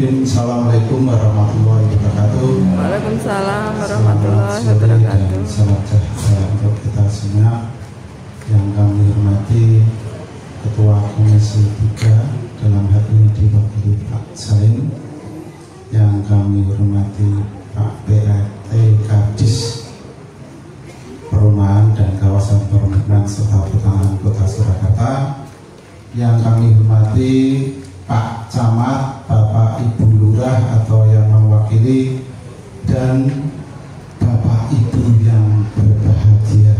Bismillahirrahmanirrahim. Assalamualaikum warahmatullahi wabarakatuh. Waalaikumsalam warahmatullahi wabarakatuh. Salam sejahtera untuk kita semua. Yang kami hormati Ketua Komisi 3 dalam hal ini diwakili Pak Salim. Yang kami hormati Pak PRT Kadis Perumahan dan Kawasan Permukiman serta Pertanahan Kota Surakarta. Yang kami hormati Pak Camat, Bapak Ibu Lurah atau yang mewakili, dan Bapak Ibu yang berbahagia.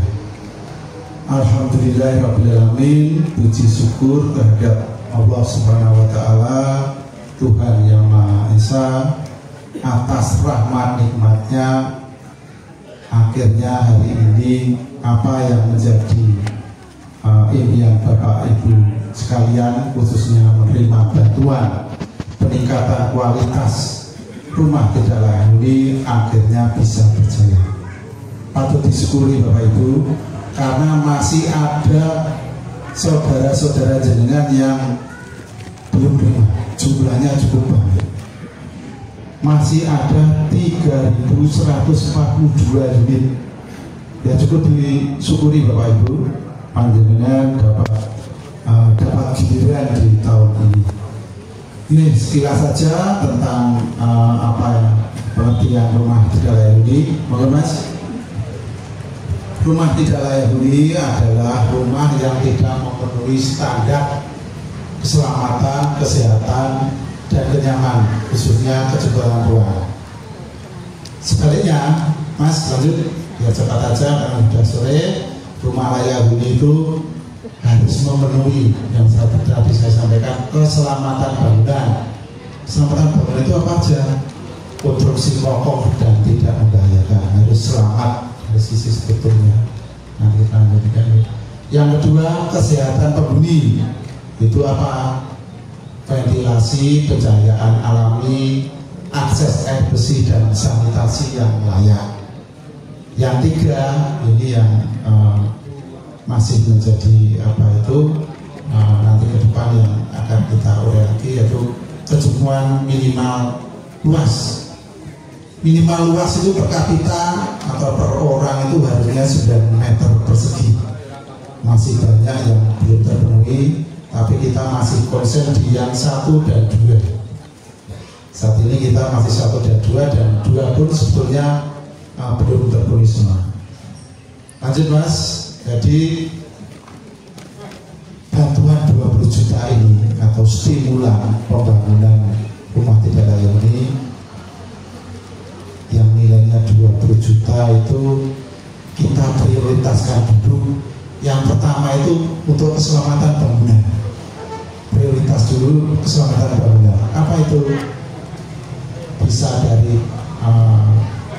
Alhamdulillahirrahmanirrahim. Puji syukur terhadap Allah Subhanahu wa Ta'ala, Tuhan yang Maha Esa, atas rahmat nikmatnya akhirnya hari ini apa yang menjadi impian Bapak Ibu sekalian, khususnya menerima bantuan peningkatan kualitas rumah tidak layak huni, akhirnya bisa berjalan. Patut disyukuri Bapak Ibu, karena masih ada saudara-saudara jenengan yang belum terima. Jumlahnya cukup banyak. Masih ada 3.142 unit. Ya, cukup disyukuri Bapak Ibu, panjenengan dapat giliran di tahun ini. Ini sekilas saja tentang pengertian rumah tidak layak huni. Mohon Mas. Rumah tidak layak huni adalah rumah yang tidak memenuhi standar keselamatan, kesehatan, dan kenyamanan, khususnya kejebalan ruang. Sebaliknya, Mas lanjut, biar cepat aja karena sudah sore. Rumah layak huni itu harus memenuhi yang tadi saya sampaikan, keselamatan bangunan. Keselamatan bangunan itu apa aja? Konstruksi kokoh dan tidak membahayakan, harus selamat dari sisi strukturnya. Nanti kita lanjutkan. Yang kedua, kesehatan penghuni. Itu apa? Ventilasi, pencahayaan alami, akses air bersih dan sanitasi yang layak. Yang tiga, ini yang masih menjadi nanti ke depan yang akan kita uraikan lagi, yaitu kecukupan minimal luas. Minimal luas itu per kapita atau per orang itu harusnya 9 meter persegi. Masih banyak yang belum terpenuhi, tapi kita masih konsen di yang 1 dan 2. Saat ini kita masih 1 dan 2, dan 2 pun sebetulnya belum terpenuhi semua. Lanjut Mas. Jadi bantuan 20 juta ini atau stimulan pembangunan rumah tidak layak huni yang nilainya 20 juta itu kita prioritaskan dulu. Yang pertama itu untuk keselamatan bangunan. Prioritas dulu keselamatan bangunan. Apa itu? Bisa dari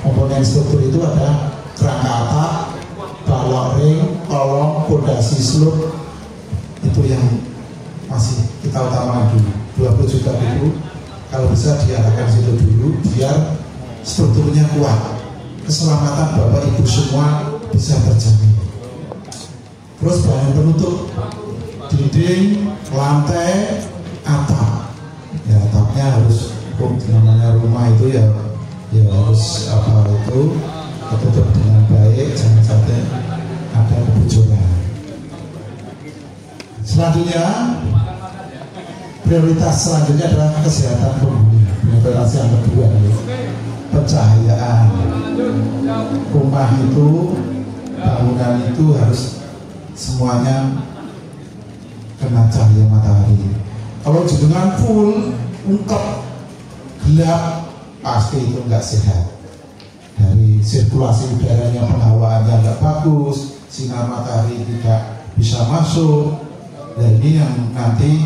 komponen struktur itu ada kerangka atap, balok ring, kolong, pondasi slope. Itu yang masih kita utamakan dulu. 20 juta itu kalau bisa diarahkan situ dulu biar strukturnya kuat, keselamatan Bapak Ibu semua bisa terjamin. Terus bahan penutup dinding, lantai, atap. Ya, atapnya harus namanya rumah itu ya harus tertutup dengan baik, jangan sampai ada kebocoran. Selanjutnya, prioritas selanjutnya adalah kesehatan penghuni. Prioritas yang kedua, pencahayaan. Rumah itu, bangunan itu harus semuanya kena cahaya matahari. Kalau jenengan full, ungkep, gelap, pasti itu nggak sehat. Dari sirkulasi udaranya, penghawaannya nggak bagus, sinar matahari tidak bisa masuk. Dan ini yang nanti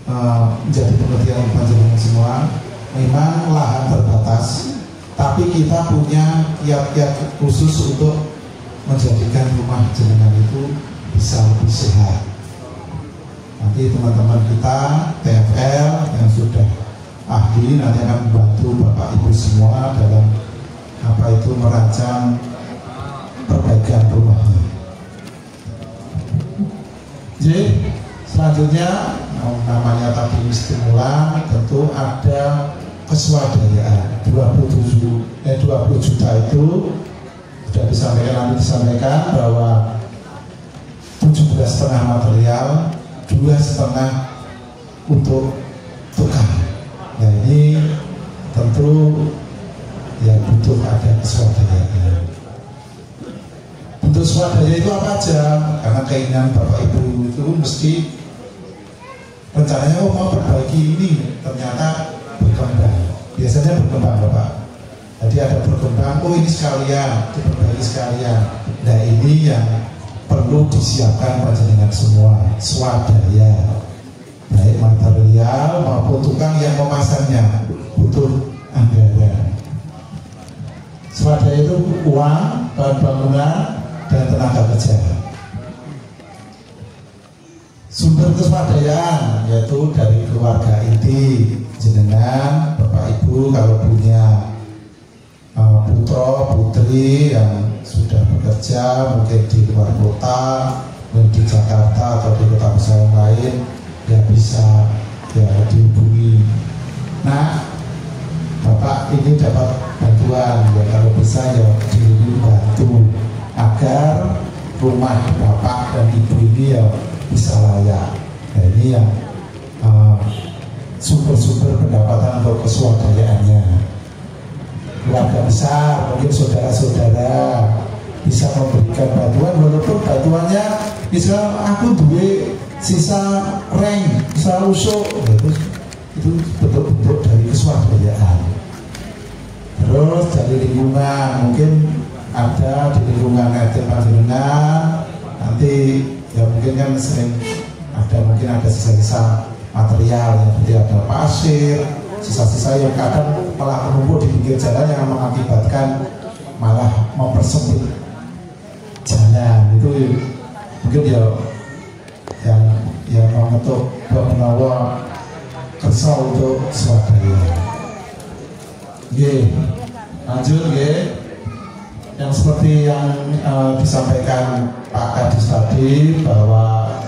menjadi pengertian panjenengan semua. Memang lahan terbatas, tapi kita punya kiat-kiat khusus untuk menjadikan rumah jenengan itu bisa lebih sehat. Nanti teman-teman kita TFL yang sudah ahli nanti akan membantu Bapak Ibu semua dalam merancang perbaikan rumahnya. Jadi selanjutnya namanya tadi stimulan, tentu ada keswadayaan. 20 juta itu sudah disampaikan bahwa 17,5 material, 2,5 untuk tukang. Nah ini tentu ya butuh ada keswadayaan. Bentuk swadaya itu apa aja? Karena keinginan Bapak Ibu itu mesti rencananya mau berbagi ini, ternyata berkembang. Biasanya berkembang Bapak. Jadi ada berkembang, oh ini sekalian, itu berbagi sekalian. Nah ini yang perlu disiapkan panjenengan semua, swadaya. Baik material maupun tukang yang memasangnya butuh anggaran. Swadaya itu uang, bahan bangunan, dan tenaga kerja. Sumber keswadayaan yaitu dari keluarga inti, jenengan, Bapak Ibu kalau punya putra putri yang sudah bekerja mungkin di luar kota, mungkin di Jakarta atau di kota besar yang lain, ya bisa ya dihubungi. Nah, Bapak ini dapat bantuan, ya kalau bisa ya dibantu agar rumah Bapak dan Ibu ini ya bisa layak. Nah ini yang sumber-sumber pendapatan untuk keswadayaannya. Keluarga besar, mungkin saudara-saudara bisa memberikan bantuan, walaupun bantuannya misal aku duwe sisa reng, sisa usuk, itu bentuk-bentuk dari keswadayaan. Terus dari lingkungan, mungkin ada di lingkungan RT panjenengan, nanti ya mungkin kan sering ada sisa-sisa material yang seperti ada pasir, sisa-sisa yang kadang malah menumpuk di pinggir jalan yang mengakibatkan malah mempersempit jalan. Itu mungkin ya yang mengetuk menawa kersa untuk swadaya. Oke, lanjut oke. Yang seperti yang disampaikan Pak Kadis tadi bahwa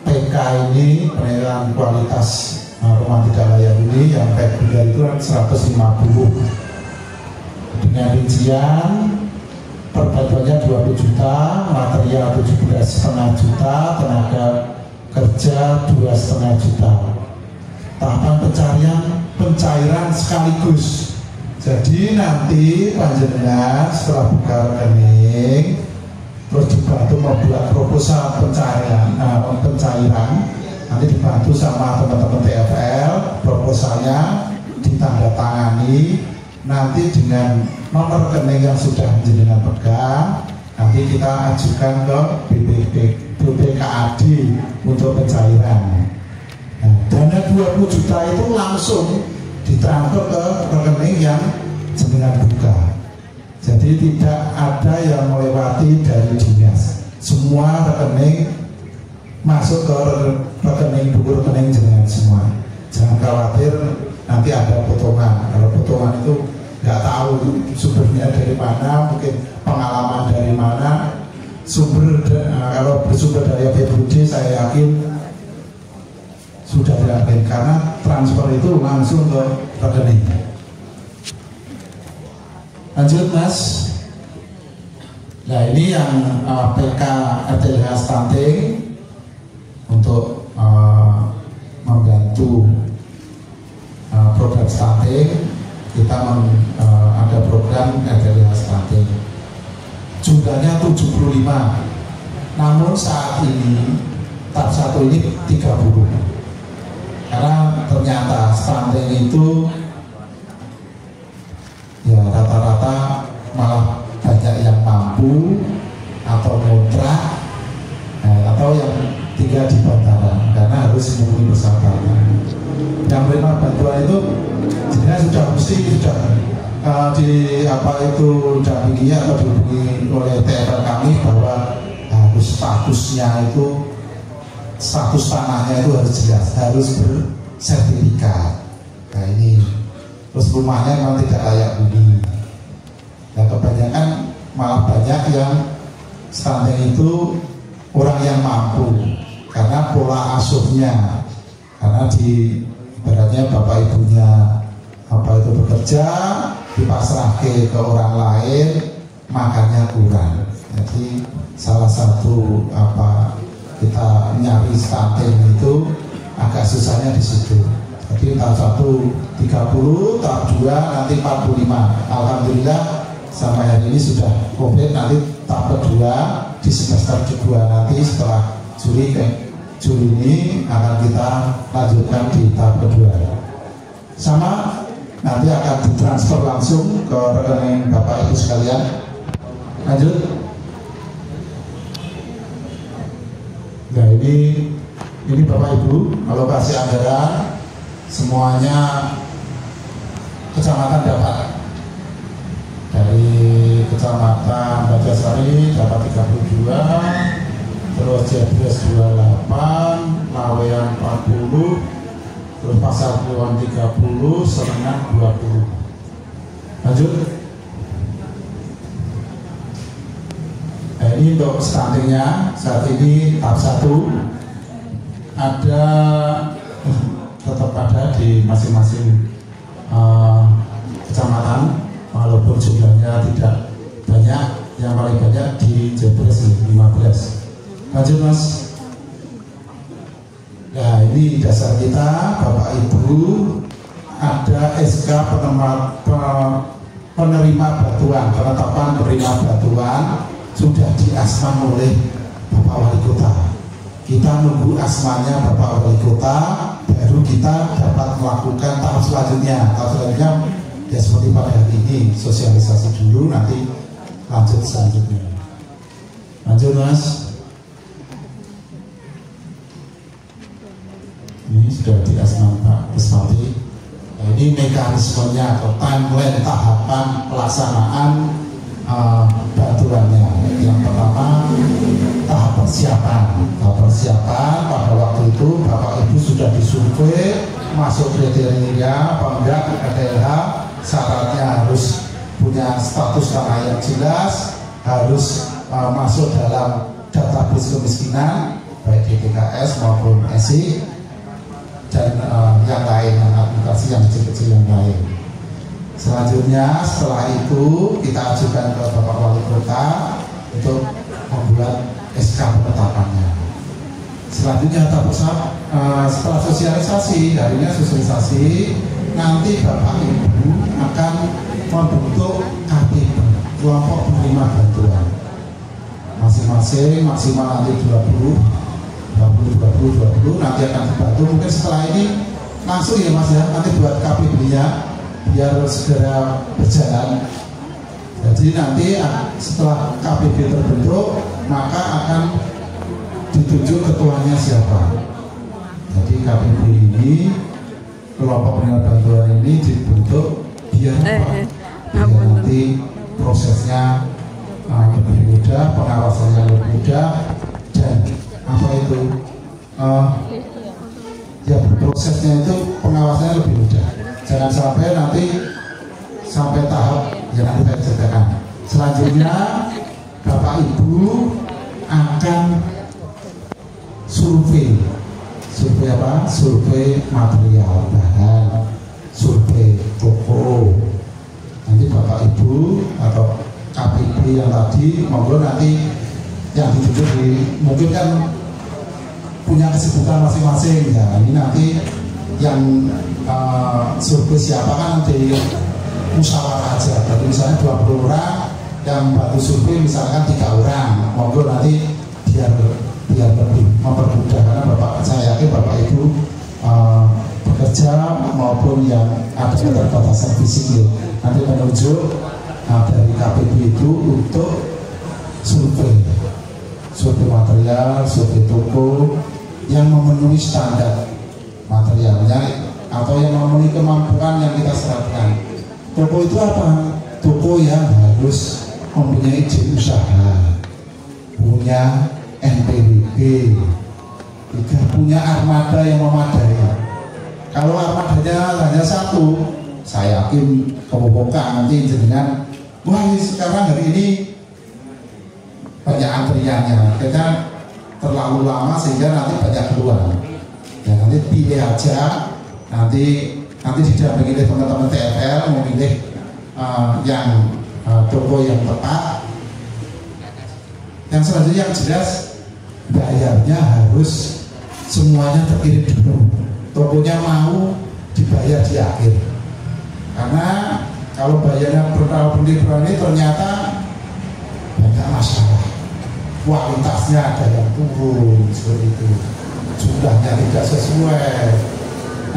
PK ini penilaian kualitas rumah tidak layak huni yang reguler itu 150 dengan rincian perbantuannya 20 juta, material 17,5 juta, tenaga kerja 2,5 juta. Tahapan pencairan sekaligus. Jadi nanti panjenengan setelah buka rekening terus dibantu membuat proposal pencairan, nanti dibantu sama teman-teman TFL, proposalnya ditandatangani, nanti dengan nomor rekening yang sudah jenengan pegang, nanti kita ajukan ke BPKAD untuk pencairan. Nah, dana 20 juta itu langsung ditransfer ke rekening yang jenengan buka. Jadi tidak ada yang melewati dari dinas. Semua rekening masuk ke rekening jenengan semua. Jangan khawatir nanti ada potongan. Kalau potongan itu nggak tahu sumbernya dari mana, mungkin pengalaman dari mana. Kalau bersumber dari APBD saya yakin sudah dilakukan karena transfer itu langsung ke rekening. Lanjut Mas. Nah ini yang PK RTLH stunting untuk membantu program stunting. Kita ada program RTLH stunting. Jumlahnya 75. Namun saat ini tahap 1 ini 30. Karena ternyata stunting itu ya rata-rata malah banyak yang mampu atau kontrak atau yang tinggal di bantaran karena harus memenuhi persyaratan. Yang menerima bantuan itu sebenarnya sudah didampingi atau dihubungi oleh TFL kami bahwa harus status tanahnya itu harus jelas, harus bersertifikat. Nah ini, terus rumahnya memang tidak layak huni. Nah kebanyakan malah banyak yang stunting itu orang yang mampu karena pola asuhnya karena di ibaratnya bapak ibunya apa itu bekerja dipasrahkan ke orang lain, makannya kurang. Jadi salah satu apa kita nyari stunting itu agak susahnya di situ. Jadi tahap 1 30, tahap 2 nanti 45. Alhamdulillah sampai hari ini sudah komplit. Nanti tahap kedua di semester kedua nanti setelah Juli ini akan kita lanjutkan di tahap kedua. Sama nanti akan ditransfer langsung ke rekening Bapak Ibu sekalian. Lanjut. Nah ini Bapak Ibu alokasi anggaran semuanya kecamatan dapat. Dari kecamatan Bajasari dapat 32, terus Jebres 28, Lawean 40, terus Pasar Kliwon 30, Serengan 20. Lanjut. Nah, ini untuk stuntingnya saat ini tahap 1 ada tetap ada di masing-masing kecamatan, walaupun jumlahnya tidak banyak. Yang paling banyak di Jebres 15. Lanjut Mas. Nah ini dasar kita Bapak Ibu, ada SK penerima bantuan, penetapan penerima bantuan sudah diasman oleh Bapak Wali Kota. Kita nunggu asmannya Bapak Wali Kota, baru kita dapat melakukan tahap selanjutnya. Tahap selanjutnya ya seperti pada hari ini, sosialisasi dulu, nanti lanjut selanjutnya. Lanjut Mas. Ini sudah diasman Pak Respati. Nah, ini mekanismenya atau timeline tahapan pelaksanaan bantuannya. Yang pertama tahap persiapan. Tahap persiapan pada waktu itu Bapak Ibu sudah disurvei masuk kriteria apa enggak KDLH, syaratnya harus punya status tanah yang jelas, harus masuk dalam database kemiskinan baik DTKS maupun SI dan yang lain, aplikasi yang kecil-kecil yang lain. Selanjutnya setelah itu kita ajukan ke Bapak Wali Kota untuk membuat SK penetapannya. Selanjutnya setelah sosialisasi, harinya sosialisasi, nanti Bapak Ibu akan membentuk KPB, kelompok penerima bantuan. Masing-masing maksimal nanti 20 nanti akan dibantu. Mungkin setelah ini langsung ya Mas ya, nanti buat KPB-nya biar segera berjalan. Jadi nanti setelah KPB terbentuk, maka akan ditunjuk ketuanya siapa. Jadi KPB ini, kelompok penerima bantuan ini dibentuk biar nanti prosesnya lebih mudah, pengawasannya lebih mudah, dan apa itu ya prosesnya itu pengawasannya lebih mudah. Jangan sampai nanti sampai tahap yang nanti saya ceritakan. Selanjutnya Bapak Ibu akan survei apa? Survei material bahan, survei toko. Nanti Bapak Ibu atau KPB yang tadi monggo nanti yang ditunjuk mungkin kan punya kesibukan masing-masing ya. Ini nanti yang survei siapa kan di musyawarah aja. Jadi misalnya 20 orang yang bantu survei misalkan 3 orang, monggo nanti biar lebih mempermudah, karena saya yakin Bapak Ibu bekerja maupun yang ada keterbatasan fisik nanti menunjuk dari KPB itu untuk survei material, survei toko yang memenuhi standar materialnya atau yang memenuhi kemampuan yang kita serahkan. Toko itu apa? Toko yang harus mempunyai izin usaha, punya NPWP, juga punya armada yang memadai. Kalau armadanya hanya 1, saya yakin kemukakan nanti jenengan, wah sekarang hari ini banyak antriannya, kita terlalu lama sehingga nanti banyak keluar. Ya nanti pilih aja, nanti didampingi oleh teman-teman TFL memilih yang toko yang tepat. Yang selanjutnya yang jelas bayarnya harus semuanya terkirim dulu. Tokonya mau dibayar di akhir. Karena kalau bayarnya bertahun-tahun ternyata banyak masalah. Kualitasnya ada yang turun seperti itu. Jumlahnya tidak sesuai.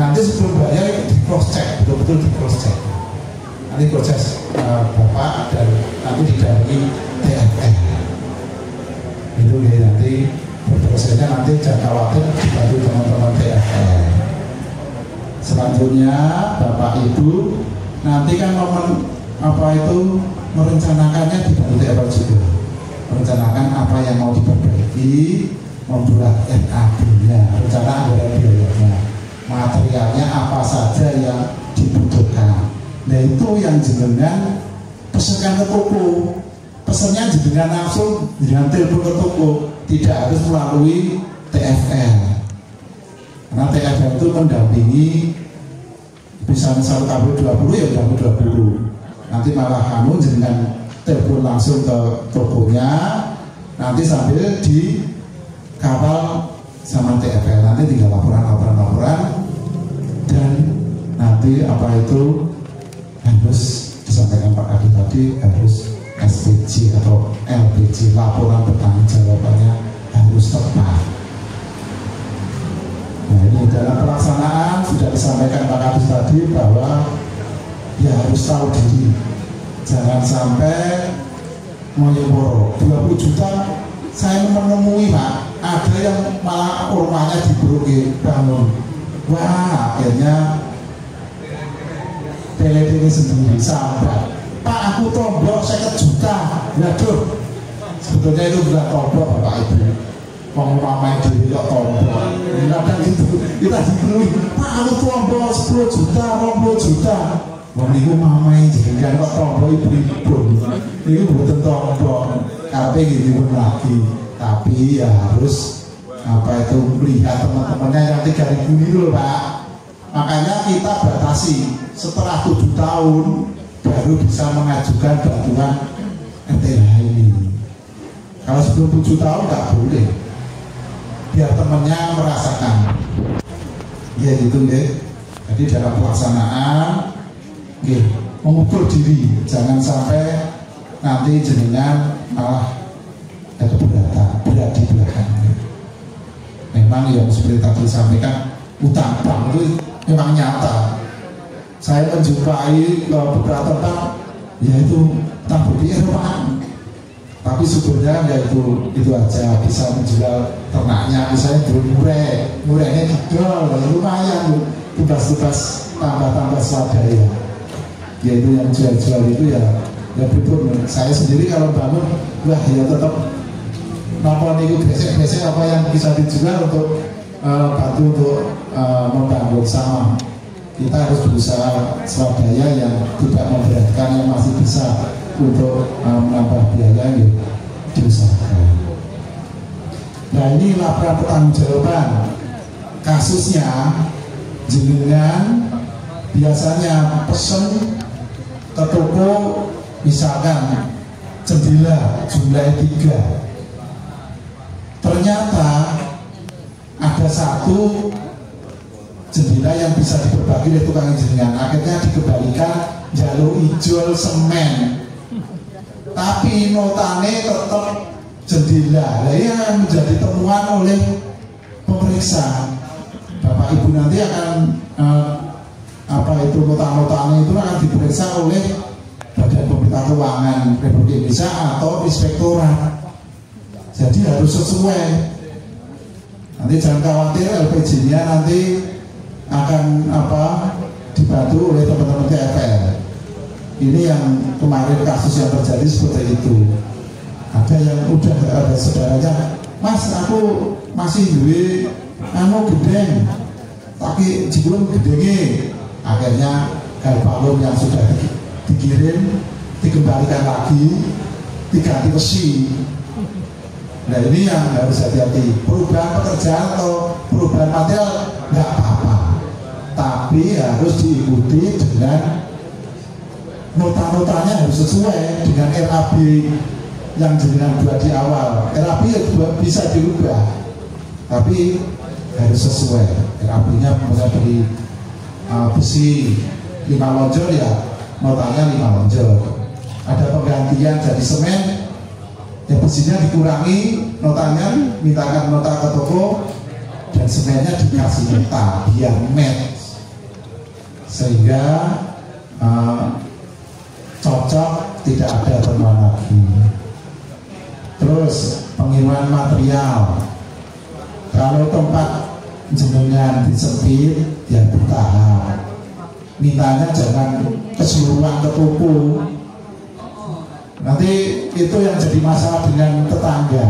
Nanti sebelum bayar di cross check, betul-betul di cross check. Nanti proses Bapak dan nanti didampingi TFL. Itu ya, nanti prosesnya nanti jangan khawatir dibantu teman-teman TFL. Selanjutnya Bapak Ibu nanti kan merencanakannya dibantu TFL juga. Merencanakan apa yang mau diperbaiki, membuat NAB-nya, rencana anggaran biayanya, materialnya apa saja yang dibutuhkan. Nah itu yang jenengan pesankan ke toko. Pesannya jenengan langsung dengan telepon ke toko, tidak harus melalui TFL. Karena TFL itu mendampingi, misalnya 1 kabel 20 ya udah 20. Nanti malah kamu jenengan telepon langsung ke tokonya, nanti sambil di kawal sama TFL. Nanti tinggal laporan dan nanti harus disampaikan Pak Kadi tadi, harus SPJ atau LPJ, laporan bertanggung jawabannya harus tepat. Nah ini dalam pelaksanaan sudah disampaikan Pak Kadi tadi bahwa ya harus tahu diri, jangan sampai Moyoboro 20 juta. Saya menemui Pak, ada yang malah rumahnya dibroke bangun. Wah akhirnya PLD sendiri sampai Pak aku tombol 50 juta. Waduh, sebetulnya itu bukan tombol Bapak Ibu, pengumuman diri kok tombol. Kadang gitu kita dibeli Pak aku tombol 10 juta 20 juta. Wong niku mamai jenengan kok tombol ibu-ibu. Niku mboten tombol. Karepe nggih lagi. Tapi ya harus melihat teman-temannya yang 3.000 ini loh Pak. Makanya kita batasi setelah 7 tahun baru bisa mengajukan bantuan RTH ini. Kalau sebelum 7 tahun nggak boleh, biar temannya merasakan. Ya gitu ya. Jadi dalam pelaksanaan mengukur diri, jangan sampai nanti jenengan malah keberatan, berat di belakang. Memang yang seperti tadi sampaikan, utang bank itu memang nyata. Saya menjumpai beberapa tempat, yaitu utang budi Eropa. Tapi syukurnya itu aja bisa menjual ternaknya, misalnya murahnya didol, lumayan tugas-tugas tambah-tambah swadaya. Yaitu yang jual-jual itu ya betul. Saya sendiri kalau bangun, wah ya tetap nopon itu gesek-gesek apa yang bisa dijual untuk bantu untuk membangun sama. Kita harus berusaha swadaya yang tidak memberatkan, yang masih bisa untuk menambah biaya yang diusahakan. Nah ini laporan pertanggungjawaban kasusnya, jenengan biasanya pesen ke toko misalkan jendela jumlahnya 3, ternyata ada 1 jendela yang bisa diperbagi oleh tukang jenengan, akhirnya dikembalikan jalur hijau semen, tapi notane tetap jendela. Nah, ini akan menjadi temuan oleh pemeriksa. Bapak Ibu nanti akan nota-notanya itu akan diperiksa oleh Badan Pemerintah Keuangan Republik Indonesia atau inspektorat. Jadi harus sesuai. Nanti jangan khawatir, LPG-nya nanti akan dibantu oleh teman-teman TFL. Ini yang kemarin kasus yang terjadi seperti itu. Ada yang udah ada saudaranya, Mas aku masih duwe gedeng, tapi jebul gedenge. Akhirnya galvalum yang sudah dikirim dikembalikan lagi, diganti besi. Nah ini yang harus hati-hati. Perubahan pekerjaan atau perubahan material nggak apa-apa, tapi harus diikuti dengan nota-notanya harus sesuai dengan RAB yang jenengan buat di awal. RAB bisa dirubah, tapi harus sesuai. RAB-nya mulai dari besi 5 lonjor ya notanya 5 lonjor. Ada penggantian jadi semen ya besinya dikurangi notanya, mintakan nota ke toko dan semennya dikasih nota biar match sehingga cocok, tidak ada temuan lagi. Terus pengiriman material, kalau tempat jenengan disempit ya bertahap, mintanya jangan keseluruhan ke toko, nanti itu yang jadi masalah dengan tetangga.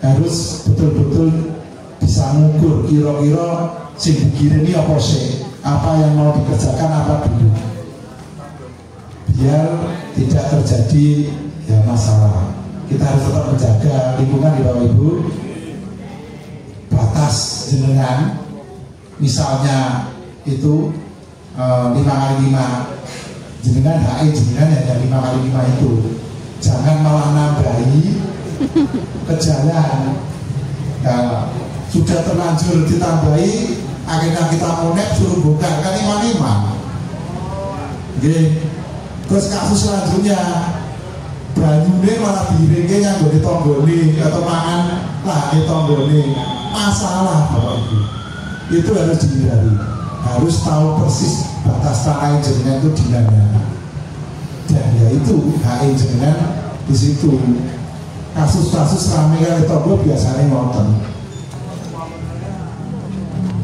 Harus betul-betul bisa mengukur kira-kira sing dikirimi apa sih, apa yang mau dikerjakan apa dulu, biar tidak terjadi ya masalah. Kita harus tetap menjaga lingkungan di Bapak Ibu. Batas jenengan misalnya itu 5x5, jenengan HE jenengan hanya 5x5 itu, jangan malah nambahi ke jalan. Nah, sudah terlanjur ditambahi, akhirnya kita monek suruh bongkar kan 5x5. Terus kasus selanjutnya banyune malah diiringi yang gue ditonggoni atau mangan lah ditonggoni, masalah Bapak Ibu. Itu harus dihindari, harus tahu persis batas tanah jenengan itu di mana, dan ya itu HE jenengan di situ. Kasus-kasus ramai kali tonggo biasanya nonton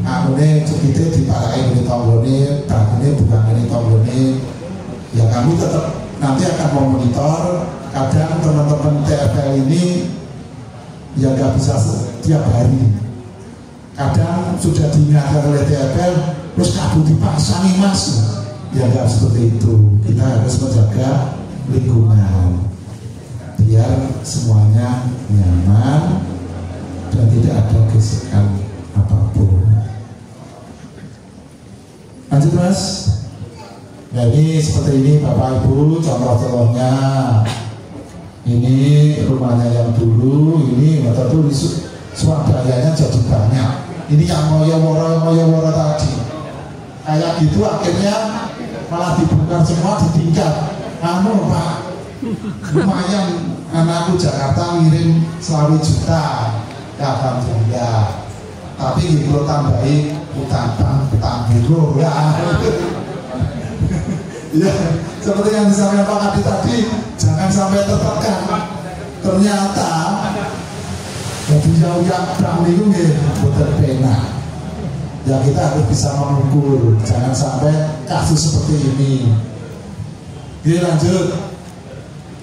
amune cekite diparahi ini tonggone, bagune bukan ini tonggone. Ya kami tetap nanti akan memonitor. Kadang teman-teman TFL ini ya nggak bisa setiap hari. Kadang sudah diingatkan oleh TFL, terus kabut dipasangi mas. Ya nggak seperti itu. Kita harus menjaga lingkungan biar semuanya nyaman dan tidak ada gesekan apapun. Lanjut mas. Jadi seperti ini Bapak Ibu contoh-contohnya. Ini rumahnya yang dulu, ini betul swadayanya jadi banyak. Ini yang ngoyo-woro tadi kayak gitu, akhirnya malah dibongkar semua, ditingkat. Anu Pak, lumayan anakku Jakarta ngirim 20 juta ya alhamdulillah, tapi kalau tambahin utang dulu ya. Ya, seperti yang disampaikan Pak Kadi tadi, jangan sampai tertekan. Ternyata jauh yang berang itu betul penak. Ya kita harus bisa mengukur, jangan sampai kasus seperti ini. Oke lanjut.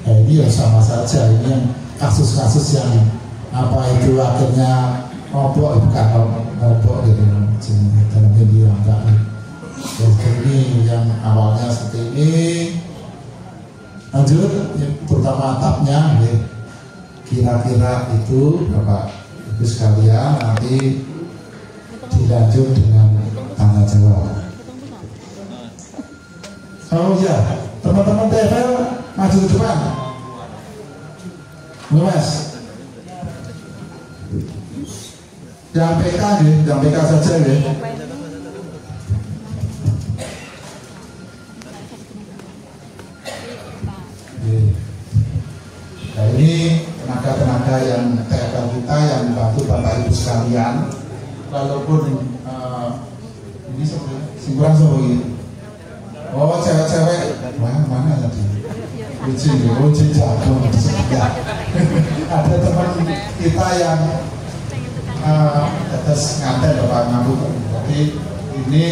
Ini ya sama saja, ini yang kasus-kasus yang apa itu akhirnya ngobok, bukan ngobok gitu, dalam media enggak. Ini yang awalnya seperti ini. Lanjut, terutama atapnya, kira-kira itu Bapak Ibu sekalian nanti dilanjut dengan tanya jawab. Oh ya, teman-teman TFL maju ke depan, Mas. Yang PK nih, yang PK saja nih. Nah ini tenaga-tenaga yang TFL kita yang membantu Bapak Ibu sekalian, walaupun ini simpulan seperti oh cewek-cewek mana tadi uji jago ya. Ada teman kita yang tetes nganten Bapak Ngabu. Jadi ini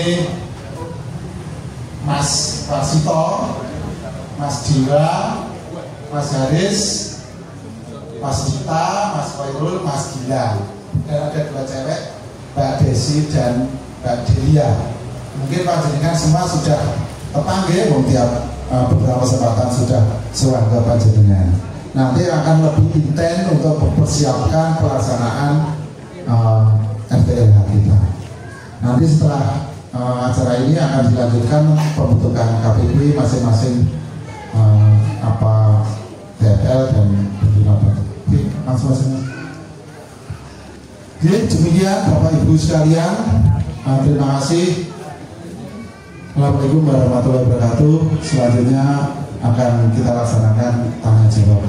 Mas Pasito, Mas Diwa, Mas Haris, Mas Dita, Mas Khairul, Mas Gilang. Dan ada 2 cewek, Mbak Desi dan Mbak Delia. Mungkin panjenengan semua sudah terpanggil, tiap beberapa kesempatan sudah sowan ke panjenengan. Nanti akan lebih intens untuk mempersiapkan pelaksanaan FTLH kita. Nanti setelah acara ini akan dilanjutkan pembentukan KPP masing-masing DL dan pembina baru. Oke, langsung saja. Oke, demikian Bapak Ibu sekalian. Terima kasih. Assalamualaikum warahmatullahi wabarakatuh. Selanjutnya akan kita laksanakan tanya jawab.